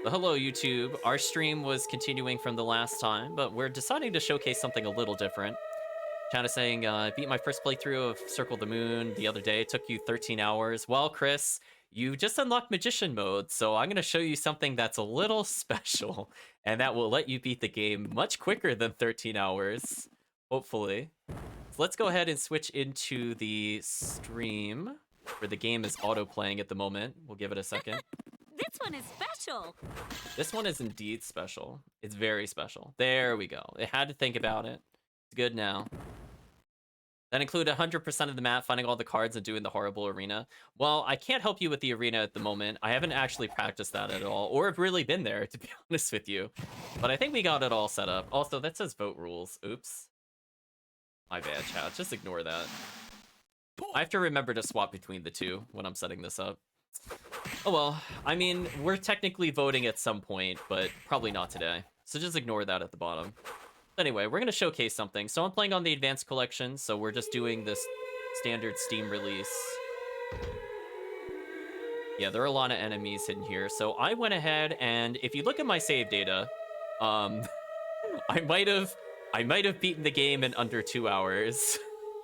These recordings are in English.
Well, hello, YouTube. Our stream was continuing from the last time, but we're deciding to showcase something a little different. Chat is saying, I beat my first playthrough of Circle the Moon the other day. It took you 13 hours. Well, Chris, you just unlocked Magician mode, so I'm going to show you something that's a little special, and that will let you beat the game much quicker than 13 hours, hopefully. So let's go ahead and switch into the stream, where the game is auto-playing at the moment. We'll give it a second. This one is special. This one is indeed special. It's very special. There we go. It had to think about it. It's good now. That included 100% of the map, finding all the cards, and doing the horrible arena. Well, I can't help you with the arena at the moment. I haven't actually practiced that at all, or have really been there, to be honest with you. But I think we got it all set up. Also, that says vote rules. Oops. My bad, chat. Just ignore that. I have to remember to swap between the two when I'm setting this up. Oh well, I mean, we're technically voting at some point, but probably not today. So just ignore that at the bottom. Anyway, we're going to showcase something. So I'm playing on the Advanced Collection, so we're just doing this standard Steam release. Yeah, there are a lot of enemies hidden here. So I went ahead and if you look at my save data, I might have beaten the game in under 2 hours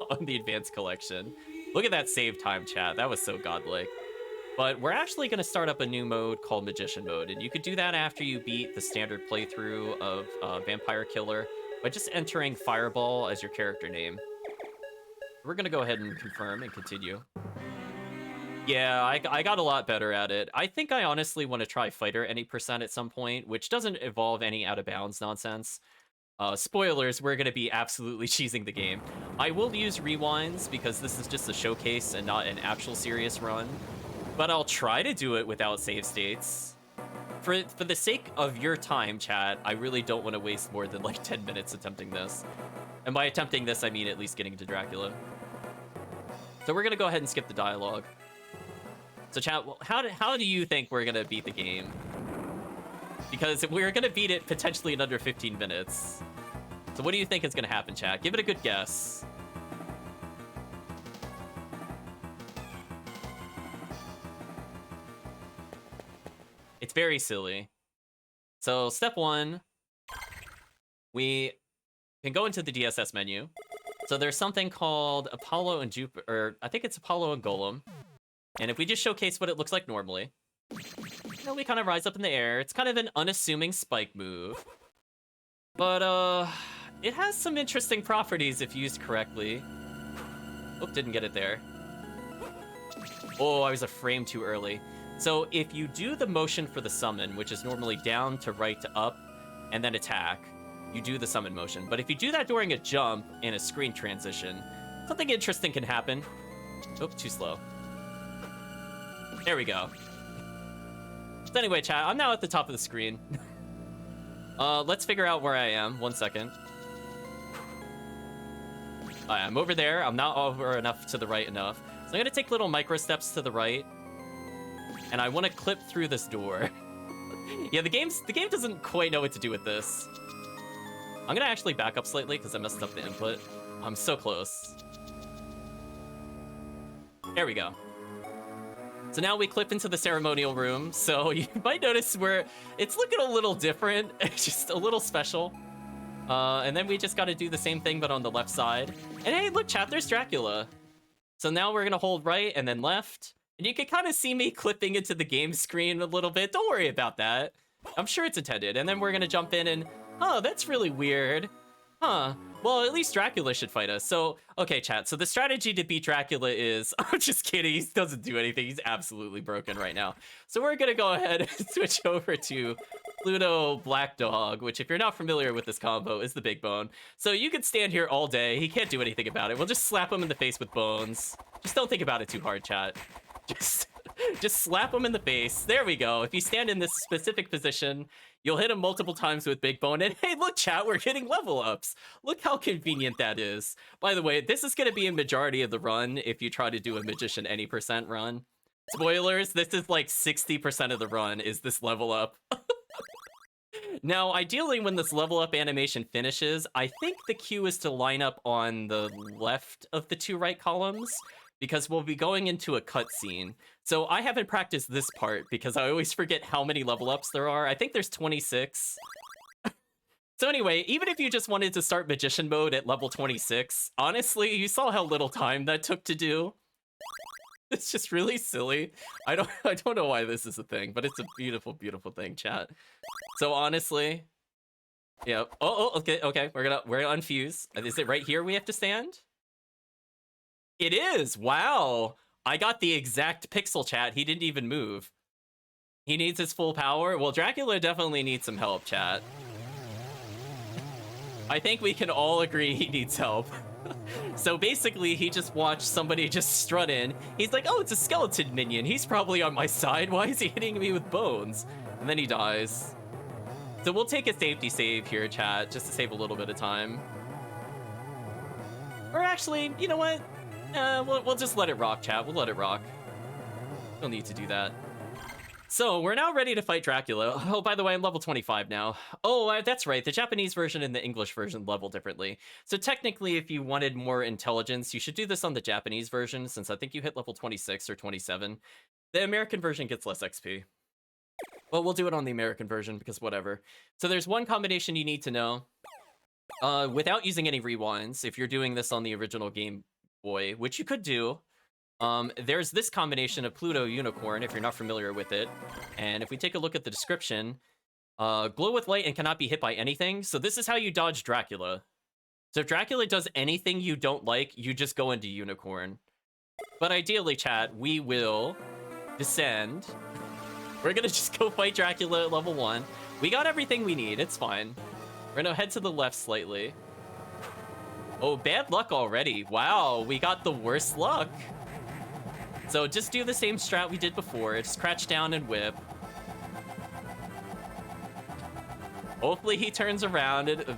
on the Advanced Collection. Look at that save time, chat. That was so godlike. But we're actually going to start up a new mode called Magician Mode, and you could do that after you beat the standard playthrough of Vampire Killer by just entering Fireball as your character name. We're going to go ahead and confirm and continue. Yeah, I got a lot better at it. I think I honestly want to try Fighter any percent at some point, which doesn't involve any out-of-bounds nonsense. Spoilers, we're going to be absolutely cheesing the game. I will use rewinds because this is just a showcase and not an actual serious run. But I'll try to do it without save states. For the sake of your time, chat, I really don't want to waste more than like 10 minutes attempting this. And by attempting this, I mean at least getting to Dracula. So we're going to go ahead and skip the dialogue. So chat, well, how do you think we're going to beat the game? Because we're going to beat it potentially in under 15 minutes. So what do you think is going to happen, chat? Give it a good guess. It's very silly. So step one, we can go into the DSS menu. So there's something called Apollo and Jupiter, or I think it's Apollo and Golem. And if we just showcase what it looks like normally, we kind of rise up in the air. It's kind of an unassuming spike move. But it has some interesting properties if used correctly. Oh, didn't get it there. Oh, I was a frame too early. So if you do the motion for the summon, which is normally down to right to up, and then attack, you do the summon motion. But if you do that during a jump in a screen transition, something interesting can happen. Oh, too slow. There we go. So anyway, chat, I'm now at the top of the screen. Let's figure out where I am. 1 second. I'm over there. I'm not over enough to the right enough. So I'm going to take little micro steps to the right. And I want to clip through this door. Yeah, the game doesn't quite know what to do with this. I'm going to actually back up slightly because I messed up the input. I'm so close. There we go. So now we clip into the ceremonial room. So you might notice it's looking a little different. It's just a little special. And then we just got to do the same thing, but on the left side. And hey, look, chat, there's Dracula. So now we're going to hold right and then left. And you can kind of see me clipping into the game screen a little bit. Don't worry about that. I'm sure it's intended. And then we're going to jump in and, oh, that's really weird. Huh. Well, at least Dracula should fight us. So, okay, chat. So the strategy to beat Dracula is... I'm just kidding. He doesn't do anything. He's absolutely broken right now. So we're going to go ahead and switch over to Pluto Black Dog, which, if you're not familiar with this combo, is the big bone. So you could stand here all day. He can't do anything about it. We'll just slap him in the face with bones. Just don't think about it too hard, chat. Just slap him in the face. There we go. If you stand in this specific position, you'll hit him multiple times with Big Bone. And hey, look, chat, we're getting level ups. Look how convenient that is. By the way, this is going to be a majority of the run if you try to do a Magician any percent run. Spoilers, this is like 60% of the run is this level up. Now, ideally, when this level up animation finishes, I think the cue is to line up on the left of the two right columns, because we'll be going into a cutscene. So I haven't practiced this part because I always forget how many level ups there are. I think there's 26. So anyway, even if you just wanted to start Magician mode at level 26, honestly, you saw how little time that took to do. It's just really silly. I don't know why this is a thing, but it's a beautiful, beautiful thing, chat. So honestly, yeah. Okay. We're gonna unfuse. Is it right here we have to stand? It is. Wow. I got the exact pixel, chat. He didn't even move. He needs his full power. Well, Dracula definitely needs some help, chat. I think we can all agree he needs help. So basically, he just watched somebody just strut in. He's like, oh, it's a skeleton minion. He's probably on my side. Why is he hitting me with bones? And then he dies. So we'll take a safety save here, chat, just to save a little bit of time. Or actually, you know what? We'll just let it rock, chat. We'll let it rock. We'll need to do that. So we're now ready to fight Dracula. Oh, by the way, I'm level 25 now. Oh, that's right. The Japanese version and the English version level differently. So technically, if you wanted more intelligence, you should do this on the Japanese version, since I think you hit level 26 or 27. The American version gets less XP. Well, we'll do it on the American version because whatever. So there's one combination you need to know. Without using any rewinds, if you're doing this on the original Game Boy, which you could do, there's this combination of Pluto Unicorn, if you're not familiar with it. And if we take a look at the description, glow with light and cannot be hit by anything. So this is how you dodge Dracula. So if Dracula does anything you don't like, you just go into Unicorn. But ideally, chat, we will descend. We're gonna just go fight Dracula at level 1. We got everything we need, it's fine. We're gonna head to the left slightly. Oh, bad luck already. Wow, we got the worst luck. So just do the same strat we did before. Just crouch down and whip. Hopefully he turns around and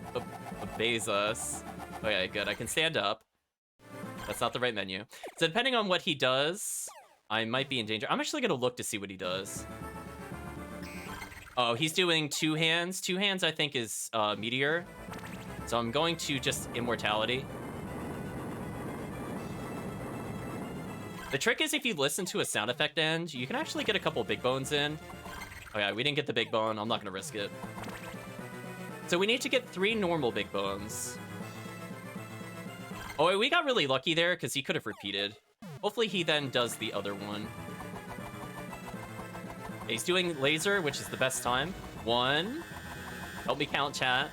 obeys us. Okay, good. I can stand up. That's not the right menu. So depending on what he does, I might be in danger. I'm actually going to look to see what he does. Oh, he's doing two hands. Two hands, I think, is Meteor. So I'm going to just Immortality. The trick is if you listen to a sound effect end, you can actually get a couple big bones in. Oh yeah, we didn't get the big bone. I'm not gonna risk it. So we need to get 3 normal big bones. Oh, we got really lucky there because he could have repeated. Hopefully he then does the other one. He's doing laser, which is the best time. 1. Help me count, chat.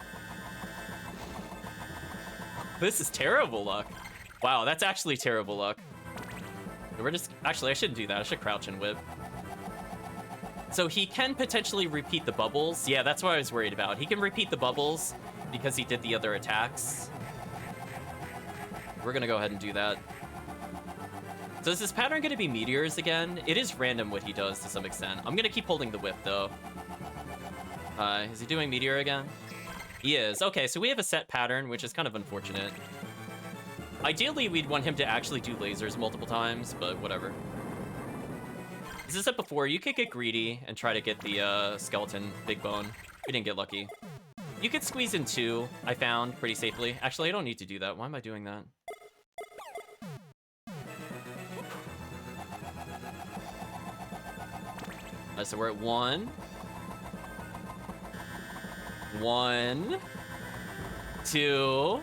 This is terrible luck. Wow, that's actually terrible luck. We're just... Actually, I shouldn't do that. I should crouch and whip. So he can potentially repeat the bubbles. Yeah, that's what I was worried about. He can repeat the bubbles because he did the other attacks. We're going to go ahead and do that. So is this pattern going to be meteors again? It is random what he does to some extent. I'm going to keep holding the whip, though. Is he doing meteor again? He is. Okay, so we have a set pattern, which is kind of unfortunate. Ideally, we'd want him to actually do lasers multiple times, but whatever. As I said before, you could get greedy and try to get the skeleton big bone. We didn't get lucky. You could squeeze in 2, I found, pretty safely. Actually, I don't need to do that. Why am I doing that? So we're at 1. 1. 2.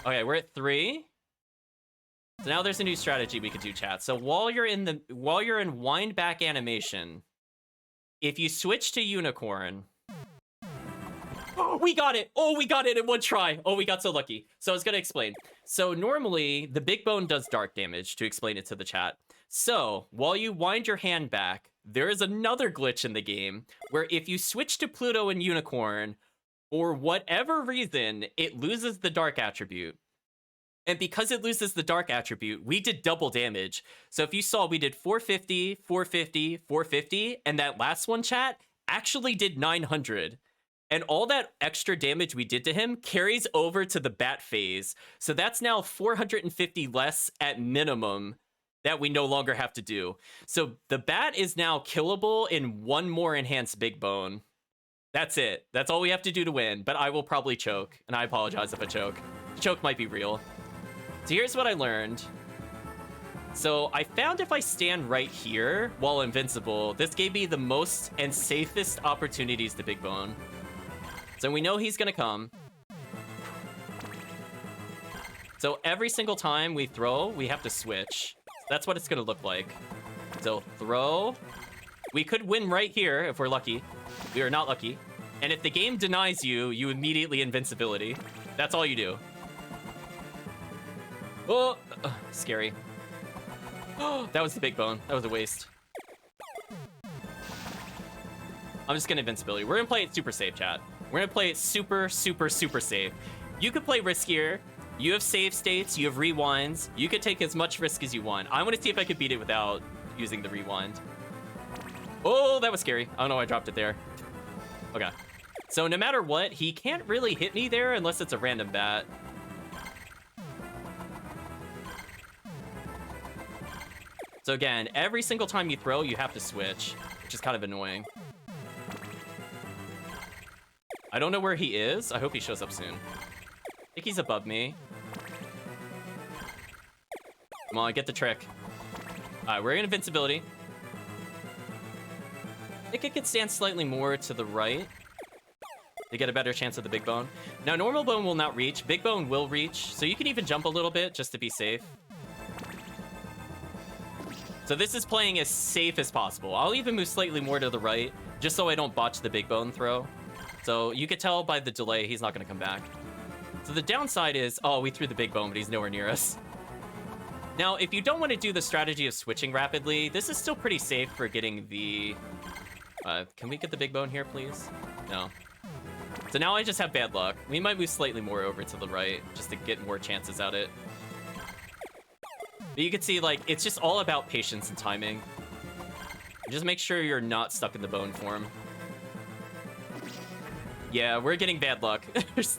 Okay, we're at 3. So now there's a new strategy we could do, chat. So while you're in wind back animation, if you switch to Unicorn... Oh, we got it! Oh, we got it in one try! Oh, we got so lucky. So I was gonna explain. So normally, the big bone does dark damage, to explain it to the chat. So, while you wind your hand back, there is another glitch in the game, where if you switch to Pluto and Unicorn, for whatever reason, it loses the dark attribute. And because it loses the dark attribute, we did double damage. So if you saw, we did 450, 450, 450, and that last one, chat, actually did 900. And all that extra damage we did to him carries over to the bat phase. So that's now 450 less at minimum that we no longer have to do. So the bat is now killable in 1 more enhanced big bone. That's it. That's all we have to do to win, but I will probably choke, and I apologize if I choke. The choke might be real. So here's what I learned. So I found if I stand right here while invincible, this gave me the most and safest opportunities to big bone. So we know he's gonna come. So every single time we throw, we have to switch. That's what it's gonna look like. So throw. We could win right here if we're lucky. We are not lucky. And if the game denies you, you immediately invincibility. That's all you do. Oh, scary. Oh, that was the big bone. That was a waste. I'm just gonna invincibility. We're gonna play it super safe, chat. We're gonna play it super, super, super safe. You could play riskier. You have save states, you have rewinds. You could take as much risk as you want. I want to see if I could beat it without using the rewind. Oh, that was scary. I don't know why I dropped it there. Okay. So no matter what, he can't really hit me there unless it's a random bat. So again, every single time you throw, you have to switch, which is kind of annoying. I don't know where he is. I hope he shows up soon. I think he's above me. Come on, get the trick. Alright, we're in invincibility. I think it could stand slightly more to the right to get a better chance of the big bone. Now, normal bone will not reach. Big bone will reach, so you can even jump a little bit just to be safe. So this is playing as safe as possible. I'll even move slightly more to the right, just so I don't botch the big bone throw. So you could tell by the delay, he's not going to come back. So the downside is, oh, we threw the big bone, but he's nowhere near us. Now, if you don't want to do the strategy of switching rapidly, this is still pretty safe for getting the... can we get the big bone here, please? No. So now I just have bad luck. We might move slightly more over to the right, just to get more chances at it. But you can see, like, it's just all about patience and timing. Just make sure you're not stuck in the bone form. Yeah, we're getting bad luck.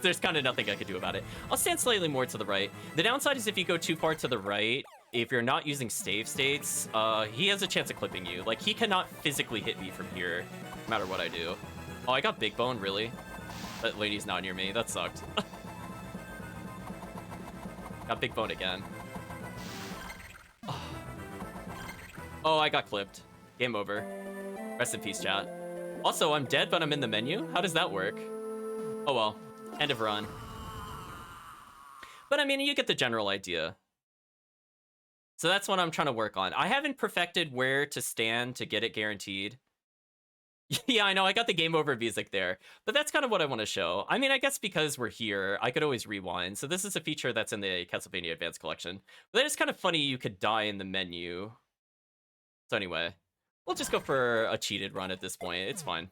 There's kind of nothing I could do about it. I'll stand slightly more to the right. The downside is if you go too far to the right, if you're not using save states, he has a chance of clipping you. Like, he cannot physically hit me from here, no matter what I do. Oh, I got big bone, really? That lady's not near me. That sucked. Got big bone again. Oh, I got clipped. Game over. Rest in peace, chat. Also, I'm dead, but I'm in the menu? How does that work? Oh well. End of run. But I mean, you get the general idea. So that's what I'm trying to work on. I haven't perfected where to stand to get it guaranteed. Yeah, I know, I got the game over music there. But that's kind of what I want to show. I mean, I guess because we're here, I could always rewind. So this is a feature that's in the Castlevania Advanced Collection. But it's kind of funny you could die in the menu. So anyway, we'll just go for a cheated run at this point. It's fine.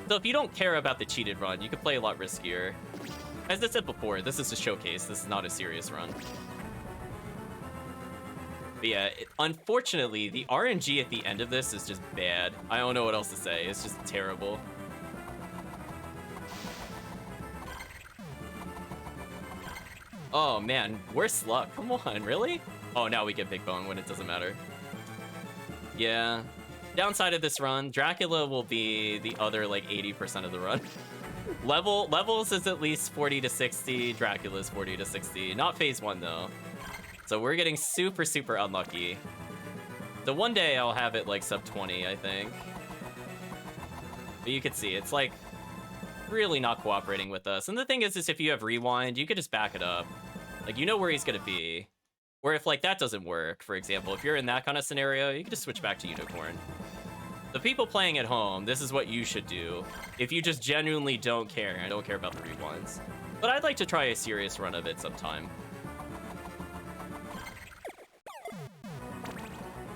So if you don't care about the cheated run, you could play a lot riskier. As I said before, this is a showcase. This is not a serious run. But yeah, unfortunately, the RNG at the end of this is just bad. I don't know what else to say. It's just terrible. Oh man, worse luck. Come on, really? Oh, now we get big bone when it doesn't matter. Yeah. Downside of this run, Dracula will be the other like 80% of the run. Levels is at least 40 to 60. Dracula's 40 to 60. Not phase 1 though. So we're getting super, super unlucky. So one day I'll have it like sub 20, I think. But you can see, it's like really not cooperating with us. And the thing is if you have rewind, you could just back it up. Like, you know where he's gonna be. Or if like that doesn't work, for example, if you're in that kind of scenario, you can just switch back to Unicorn. The people playing at home, this is what you should do. If you just genuinely don't care, I don't care about the rewinds. But I'd like to try a serious run of it sometime.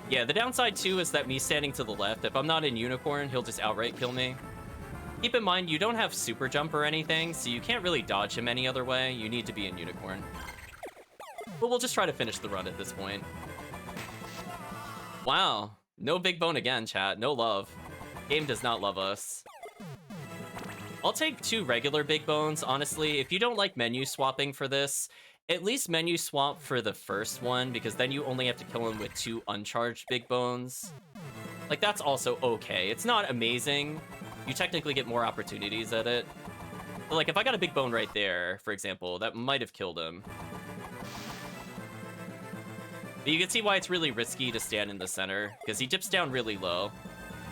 Yeah, the downside too is that me standing to the left, if I'm not in Unicorn, he'll just outright kill me. Keep in mind, you don't have super jump or anything, so you can't really dodge him any other way. You need to be in Unicorn. But we'll just try to finish the run at this point. Wow, no big bone again, chat. No love. Game does not love us. I'll take 2 regular big bones, honestly. If you don't like menu swapping for this, at least menu swap for the first one, because then you only have to kill him with 2 uncharged big bones. Like, that's also okay. It's not amazing. You technically get more opportunities at it. But like, if I got a big bone right there, for example, that might have killed him. But you can see why it's really risky to stand in the center, because he dips down really low.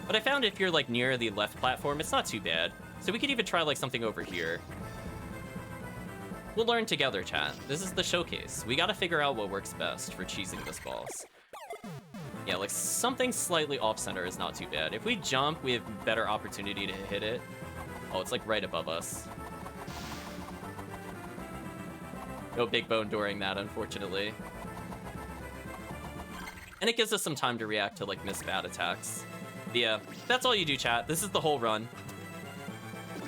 But I found if you're like near the left platform, it's not too bad. So we could even try like something over here. We'll learn together, chat. This is the showcase. We gotta figure out what works best for cheesing this boss. Yeah, like something slightly off-center is not too bad. If we jump, we have better opportunity to hit it. Oh, it's like right above us. No big bone during that, unfortunately. And it gives us some time to react to like missed bad attacks. But yeah, that's all you do, chat. This is the whole run.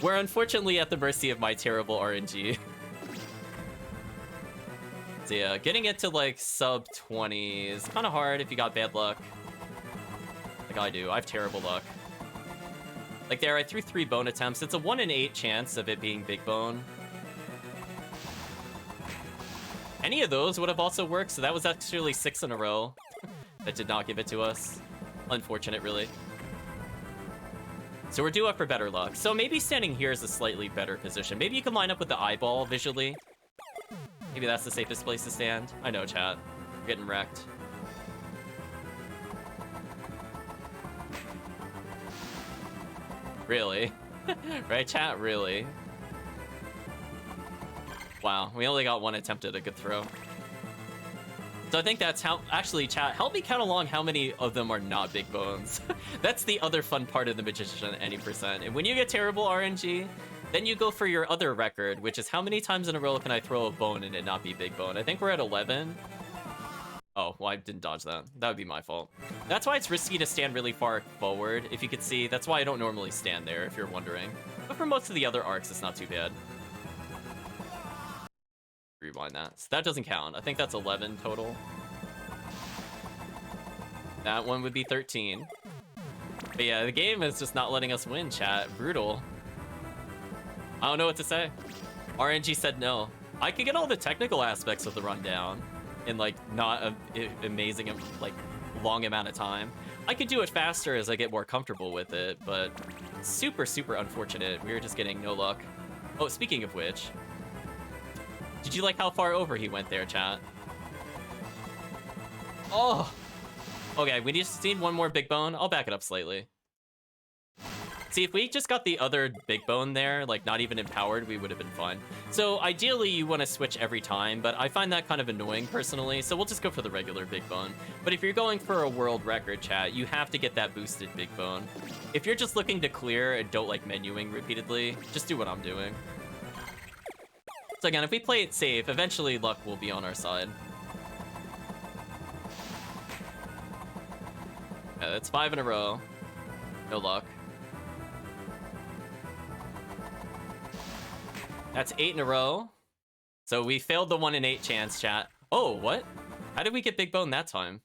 We're unfortunately at the mercy of my terrible RNG. So yeah, getting it to like sub 20 is kind of hard if you got bad luck. Like I do, I have terrible luck. Like there, I threw 3 bone attempts. It's a 1 in 8 chance of it being big bone. Any of those would have also worked, so that was actually 6 in a row. That did not give it to us. Unfortunate, really. So we're due up for better luck. So maybe standing here is a slightly better position. Maybe you can line up with the eyeball visually. Maybe that's the safest place to stand. I know, chat. We're getting wrecked. Really? Right, chat? Really? Wow, we only got 1 attempt at a good throw. So I think that's how... Actually, chat, help me count along how many of them are not big bones. That's the other fun part of the Magician at any percent. And when you get terrible RNG, then you go for your other record, which is how many times in a row can I throw a bone and it not be big bone? I think we're at 11. Oh, well, I didn't dodge that. That would be my fault. That's why it's risky to stand really far forward, if you could see. That's why I don't normally stand there, if you're wondering. But for most of the other arcs, it's not too bad. Rewind that. So that doesn't count. I think that's 11 total. That one would be 13. But yeah, the game is just not letting us win, chat. Brutal. I don't know what to say. RNG said no. I could get all the technical aspects of the rundown in like not an amazing, like long amount of time. I could do it faster as I get more comfortable with it, but super, super unfortunate. We were just getting no luck. Oh, speaking of which, did you like how far over he went there, chat? Oh! Okay, we just need one more big bone. I'll back it up slightly. See, if we just got the other big bone there, like not even empowered, we would have been fine. So ideally, you want to switch every time, but I find that kind of annoying personally, so we'll just go for the regular big bone. But if you're going for a world record, chat, you have to get that boosted big bone. If you're just looking to clear and don't like menuing repeatedly, just do what I'm doing. So again, if we play it safe, eventually luck will be on our side. Yeah, that's 5 in a row. No luck. That's 8 in a row. So we failed the 1 in 8 chance, chat. Oh, what? How did we get big bone that time?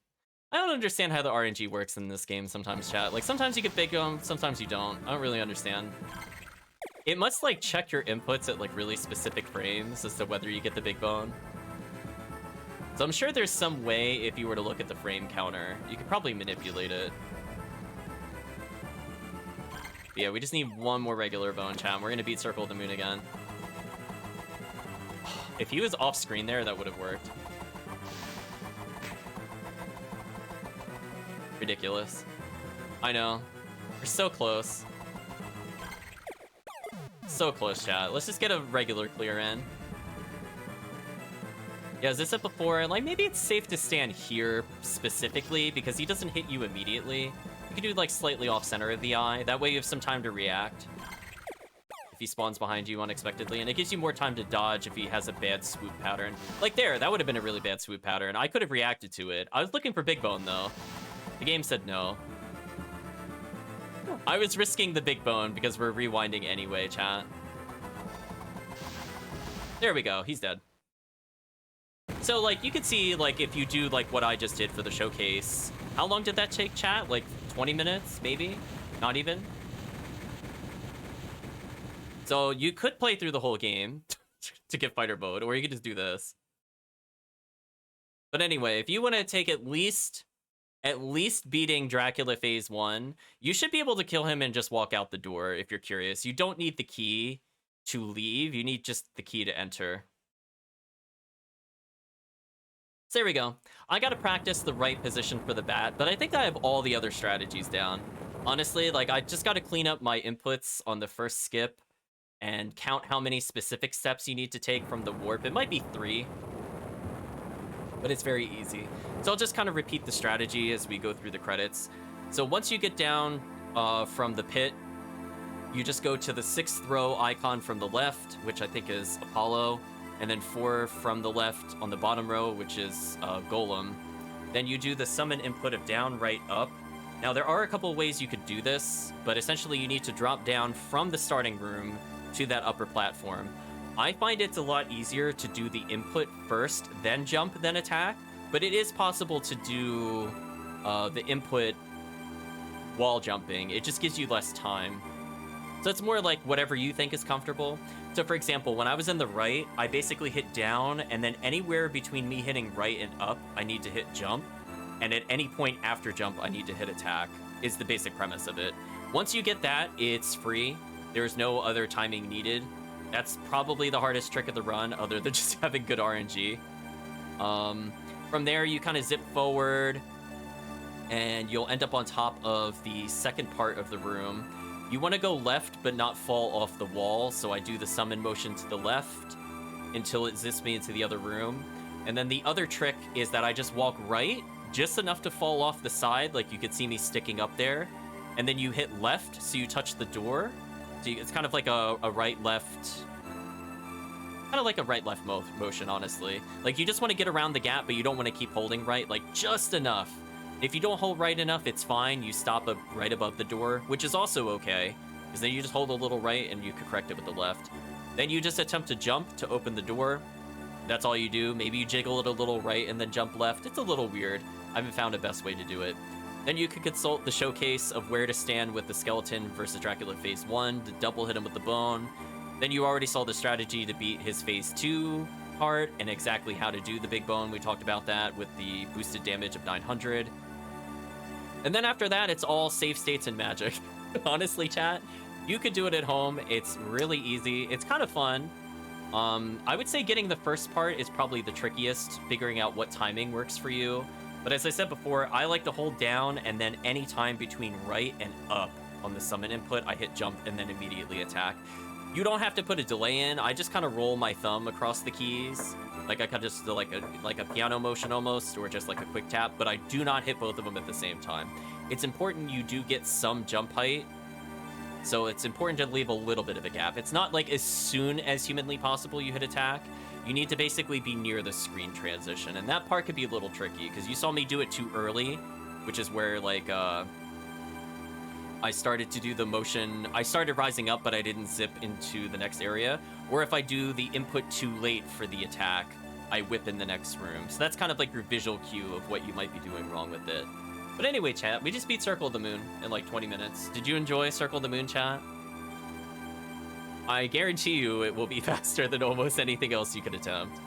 I don't understand how the RNG works in this game sometimes, chat. Like, sometimes you get big bone, sometimes you don't. I don't really understand. It must, like, check your inputs at, like, really specific frames as to whether you get the big bone. So I'm sure there's some way, if you were to look at the frame counter, you could probably manipulate it. But yeah, we just need one more regular bone, chat. We're gonna beat Circle of the Moon again. If he was off screen there, that would have worked. Ridiculous. I know. We're so close. So close, chat. Let's just get a regular clear in. Yeah, as I said before, like, maybe it's safe to stand here specifically because he doesn't hit you immediately. You could do, like, slightly off-center of the eye. That way you have some time to react if he spawns behind you unexpectedly, and it gives you more time to dodge if he has a bad swoop pattern. Like there, that would have been a really bad swoop pattern. I could have reacted to it. I was looking for big bone, though. The game said no. I was risking the big bone because we're rewinding anyway, chat. There we go, he's dead. So, like, you could see, like, if you do, like, what I just did for the showcase. How long did that take, chat? Like, 20 minutes, maybe? Not even? So you could play through the whole game to get fighter mode, or you could just do this. But anyway, if you want to take at least beating Dracula phase 1, you should be able to kill him and just walk out the door if you're curious. You don't need the key to leave, you need just the key to enter. So there we go. I gotta practice the right position for the bat, but I think I have all the other strategies down. Honestly, like, I just gotta clean up my inputs on the first skip and count how many specific steps you need to take from the warp. It might be 3, but it's very easy. So I'll just kind of repeat the strategy as we go through the credits. So once you get down from the pit, you just go to the 6th row icon from the left, which I think is Apollo, and then 4 from the left on the bottom row, which is Golem. Then you do the summon input of down, right, up. Now, there are a couple ways you could do this, but essentially you need to drop down from the starting room to that upper platform. I find it's a lot easier to do the input first, then jump, then attack, but it is possible to do the input while jumping. It just gives you less time. So it's more like whatever you think is comfortable. So for example, when I was in the right, I basically hit down, and then anywhere between me hitting right and up, I need to hit jump. And at any point after jump, I need to hit attack, is the basic premise of it. Once you get that, it's free. There's no other timing needed. That's probably the hardest trick of the run, other than just having good RNG. From there, you kind of zip forward, and you'll end up on top of the second part of the room. You want to go left, but not fall off the wall, so I do the summon motion to the left until it zips me into the other room. And then the other trick is that I just walk right, just enough to fall off the side, like you could see me sticking up there, and then you hit left, so you touch the door. So it's kind of like a right-left... Kind of like a right-left motion, honestly. Like, you just want to get around the gap, but you don't want to keep holding right, like, just enough. If you don't hold right enough, it's fine. You stop right above the door, which is also okay, because then you just hold a little right, and you can correct it with the left. Then you just attempt to jump to open the door. That's all you do. Maybe you jiggle it a little right and then jump left. It's a little weird. I haven't found a best way to do it. Then you could consult the showcase of where to stand with the skeleton versus Dracula Phase 1 to double hit him with the bone. Then you already saw the strategy to beat his Phase 2 part and exactly how to do the big bone. We talked about that with the boosted damage of 900. And then after that, it's all save states and magic. Honestly, chat, you could do it at home. It's really easy. It's kind of fun. I would say getting the first part is probably the trickiest, figuring out what timing works for you. But as I said before, I like to hold down, and then any time between right and up on the summon input, I hit jump and then immediately attack. You don't have to put a delay in. I just kind of roll my thumb across the keys. Like I could just do like a piano motion almost, or just like a quick tap, but I do not hit both of them at the same time. It's important you do get some jump height, so it's important to leave a little bit of a gap. It's not like as soon as humanly possible you hit attack. You need to basically be near the screen transition, and that part could be a little tricky, because you saw me do it too early, which is where, like, I started to do the motion. I started rising up, but I didn't zip into the next area. Or if I do the input too late for the attack, I whip in the next room. So that's kind of like your visual cue of what you might be doing wrong with it. But anyway, chat, we just beat Circle of the Moon in like 20 minutes. Did you enjoy Circle of the Moon, chat? I guarantee you it will be faster than almost anything else you could attempt.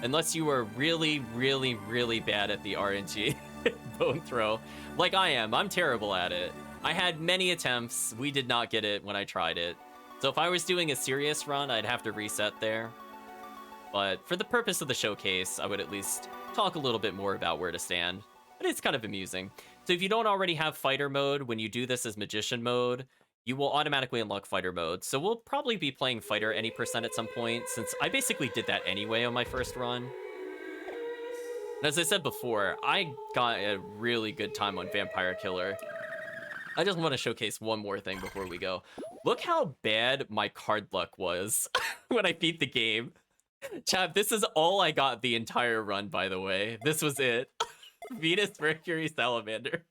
Unless you were really, really, really bad at the RNG bone throw. Like I am. I'm terrible at it. I had many attempts. We did not get it when I tried it. So if I was doing a serious run, I'd have to reset there. But for the purpose of the showcase, I would at least talk a little bit more about where to stand. But it's kind of amusing. So if you don't already have fighter mode, when you do this as magician mode, you will automatically unlock fighter mode. So we'll probably be playing fighter any percent at some point, since I basically did that anyway on my first run. And as I said before, I got a really good time on Vampire Killer. I just want to showcase one more thing before we go. Look how bad my card luck was when I beat the game. Chat, this is all I got the entire run, by the way. This was it. Venus, Mercury, Salamander.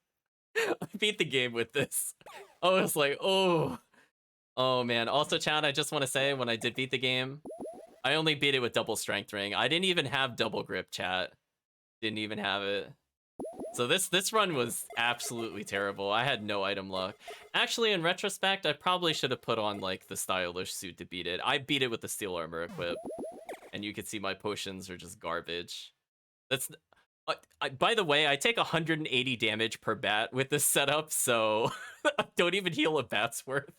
I beat the game with this. I was like, oh man. Also, chat, I just want to say, when I did beat the game, I only beat it with double strength ring. I didn't even have double grip, chat. Didn't even have it. So this run was absolutely terrible. I had no item luck. Actually, in retrospect, I probably should have put on like the stylish suit to beat it. I beat it with the steel armor equip, and you can see my potions are just garbage. That's by the way, I take 180 damage per bat with this setup, so I don't even heal a bat's worth.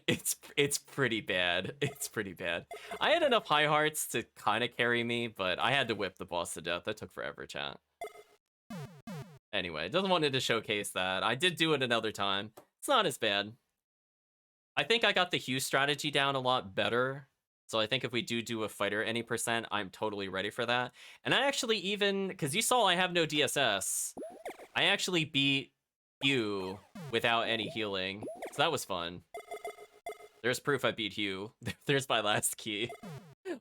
It's pretty bad. It's pretty bad. I had enough high hearts to kind of carry me, but I had to whip the boss to death. That took forever, chat. Anyway, doesn't wanted to showcase that. I did do it another time. It's not as bad. I think I got the Hue strategy down a lot better. So I think if we do a fighter any percent, I'm totally ready for that. And I actually even, because you saw I have no DSS, I actually beat Hue without any healing. So that was fun. There's proof I beat Hue. There's my last key.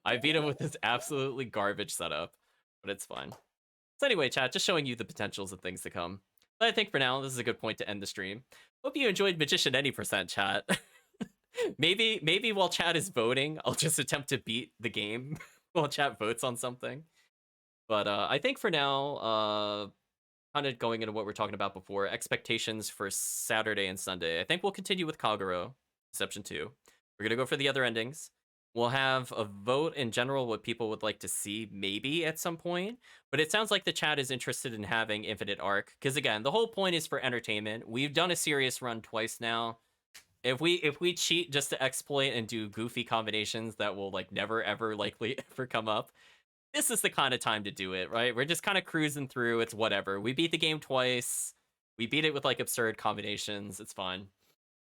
I beat him with this absolutely garbage setup, but it's fine. So anyway, chat, just showing you the potentials of things to come. But I think for now, this is a good point to end the stream. Hope you enjoyed Magician any percent, chat. maybe while chat is voting, I'll just attempt to beat the game while chat votes on something. But I think for now, kind of going into what we're talking about before, expectations for Saturday and Sunday. I think we'll continue with Kagero, Deception 2. We're going to go for the other endings. We'll have a vote in general what people would like to see maybe at some point, but it sounds like the chat is interested in having Infinite Arc, because again, the whole point is for entertainment. We've done a serious run twice now. If we cheat just to exploit and do goofy combinations that will like never ever likely ever come up, this is the kind of time to do it, right? We're just kind of cruising through. It's whatever. We beat the game twice. We beat it with like absurd combinations. It's fine.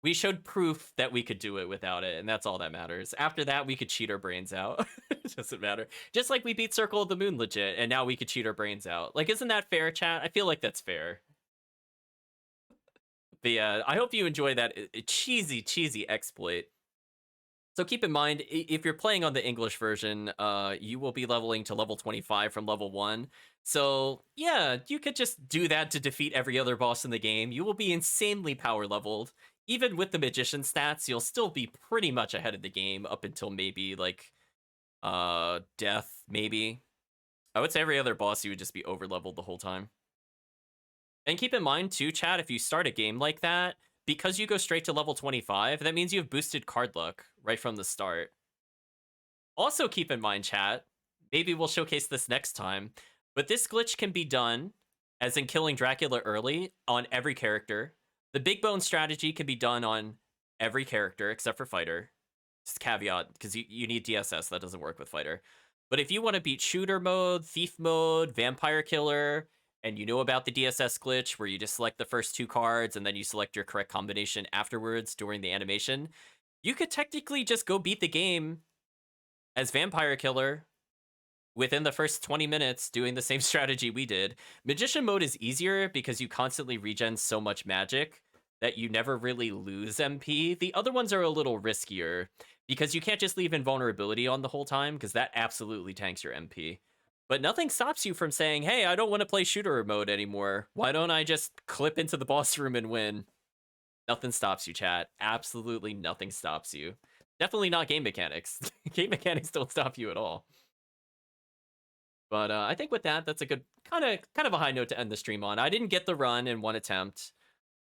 We showed proof that we could do it without it, and that's all that matters. After that, we could cheat our brains out. It doesn't matter. Just like we beat Circle of the Moon legit, and now we could cheat our brains out. Like, isn't that fair, chat? I feel like that's fair. But yeah, I hope you enjoy that cheesy exploit. So keep in mind, if you're playing on the English version, you will be leveling to level 25 from level 1. So yeah, you could just do that to defeat every other boss in the game. You will be insanely power leveled. Even with the Magician stats, you'll still be pretty much ahead of the game up until maybe, like, death, maybe. I would say every other boss, you would just be over leveled the whole time. And keep in mind, too, chat, if you start a game like that, because you go straight to level 25, that means you have boosted card luck right from the start. Also keep in mind, chat, maybe we'll showcase this next time, but this glitch can be done, as in killing Dracula early, on every character. The big bone strategy can be done on every character except for fighter. Just caveat, because you need DSS, that doesn't work with fighter. But if you want to beat shooter mode, thief mode, vampire killer, and you know about the DSS glitch where you just select the first 2 cards and then you select your correct combination afterwards during the animation, you could technically just go beat the game as vampire killer within the first 20 minutes doing the same strategy we did. Magician mode is easier because you constantly regen so much magic that you never really lose MP. The other ones are a little riskier because you can't just leave invulnerability on the whole time, because that absolutely tanks your MP. But nothing stops you from saying, hey, I don't want to play shooter mode anymore. Why don't I just clip into the boss room and win? Nothing stops you, chat. Absolutely nothing stops you. Definitely not game mechanics. Game mechanics don't stop you at all. But I think with that, that's a good kind of a high note to end the stream on. I didn't get the run in one attempt.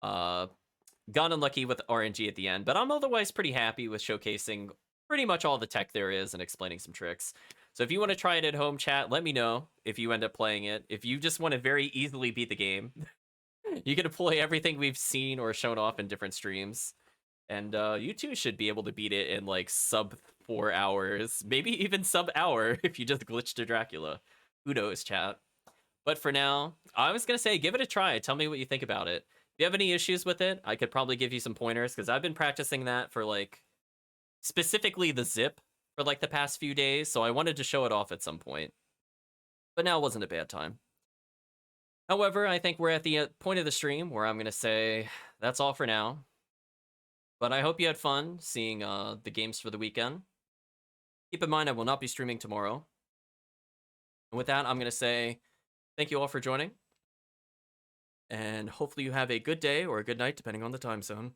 Got unlucky with RNG at the end, but I'm otherwise pretty happy with showcasing pretty much all the tech there is and explaining some tricks. So if you want to try it at home, chat, let me know if you end up playing it. If you just want to very easily beat the game, you can deploy everything we've seen or shown off in different streams. And you too should be able to beat it in like sub 4 hours, maybe even sub hour if you just glitch to Dracula. Who knows, chat? But for now, I was going to say, give it a try. Tell me what you think about it. If you have any issues with it, I could probably give you some pointers, because I've been practicing that for like, specifically the zip for like the past few days, so I wanted to show it off at some point. But now wasn't a bad time. However, I think we're at the point of the stream where I'm going to say that's all for now. But I hope you had fun seeing the games for the weekend. Keep in mind, I will not be streaming tomorrow. And with that, I'm going to say thank you all for joining. And hopefully you have a good day or a good night, depending on the time zone.